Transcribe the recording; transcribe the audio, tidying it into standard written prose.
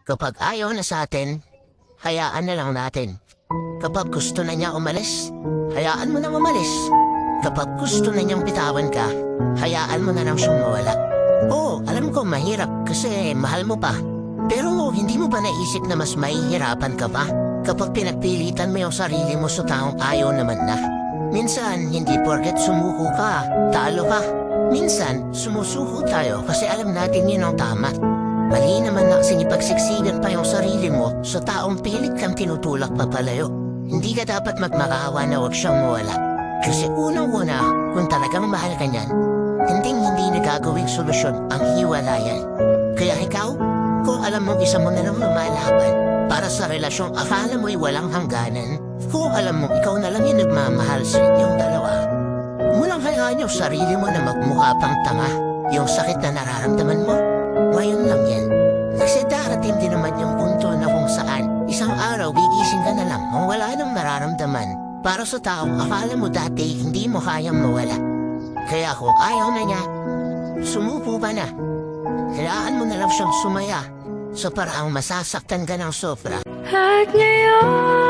Kapag ayaw na sa atin, hayaan na lang natin. Kapag gusto na niya umalis, hayaan mo nang umalis. Kapag gusto na niyang bitawan ka, hayaan mo na lang siyang mawala. Oo, alam ko mahirap kasi mahal mo pa. Pero hindi mo ba naisip na mas mahihirapan ka pa kapag pinagpilitan mo yung sarili mo sa taong ayaw naman na? Minsan, hindi porket sumuko ka, talo ka. Minsan, sumusuko tayo kasi alam natin yun ang tama. Mali naman na kasing ipagsiksikan pa yung sarili mo sa taong pilit kang tinutulak papalayo. Hindi ka dapat magmakaawa na huwag siyang mawala. Kasi unang-una, kung talagang mahal ka niyan, hindi nagagawing solusyon ang hiwalayan. Kaya ikaw, kung alam mong isa mo na lang lumalaban para sa relasyong akala mo'y walang hangganan, kung alam mong ikaw na lang yung nagmamahal sa inyong dalawa, mulang hayaan yung sarili mo na magmukha pang tanga. Yung sakit na nararamdaman mo, ngayon lang yan. Kasi darating din naman yung punto na kung saan isang araw gigising ka na lang kung wala nang nararamdaman para sa taong akala mo dati hindi mo kayang mawala. Kaya kung ayaw na niya, sumuko ka na. Hayaan mo na lang siyang sumaya sa paraang masasaktan ka ng sobra. At ngayon